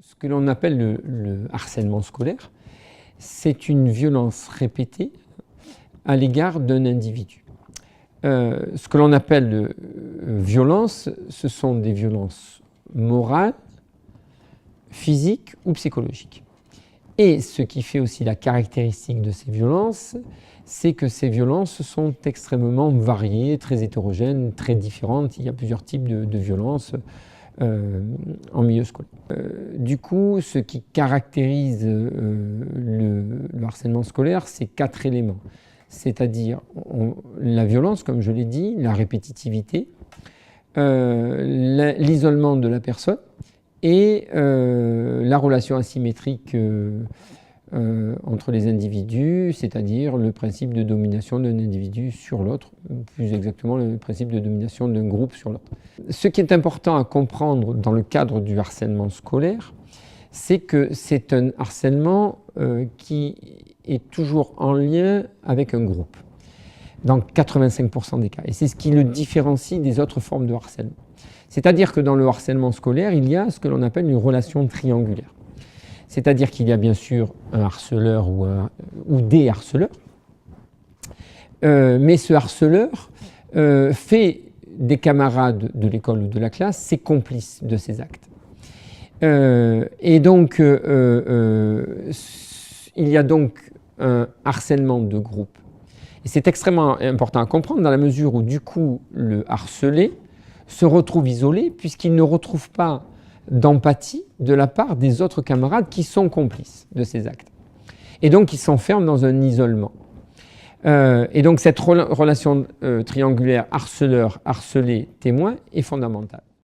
Ce que l'on appelle le harcèlement scolaire, c'est une violence répétée à l'égard d'un individu. Ce que l'on appelle violence, ce sont des violences morales, physiques ou psychologiques. Et ce qui fait aussi la caractéristique de ces violences, c'est que ces violences sont extrêmement variées, très hétérogènes, très différentes. Il y a plusieurs types de violences en milieu scolaire. Du coup, ce qui caractérise le harcèlement scolaire, c'est 4 éléments. C'est-à-dire la violence, comme je l'ai dit, la répétitivité, l'isolement de la personne et la relation asymétrique entre les individus, c'est-à-dire le principe de domination d'un individu sur l'autre, plus exactement le principe de domination d'un groupe sur l'autre. Ce qui est important à comprendre dans le cadre du harcèlement scolaire, c'est que c'est un harcèlement qui est toujours en lien avec un groupe, dans 85% des cas. Et c'est ce qui le différencie des autres formes de harcèlement. C'est-à-dire que dans le harcèlement scolaire, il y a ce que l'on appelle une relation triangulaire. C'est-à-dire qu'il y a bien sûr un harceleur ou des harceleurs, mais ce harceleur fait des camarades de l'école ou de la classe ses complices de ces actes. Et donc, il y a donc un harcèlement de groupe. Et c'est extrêmement important à comprendre dans la mesure où, du coup, le harcelé se retrouve isolé puisqu'il ne retrouve pas d'empathie de la part des autres camarades qui sont complices de ces actes. Et donc, il s'enferme dans un isolement. Et donc, cette relation triangulaire harceleur, harcelé, témoin est fondamentale.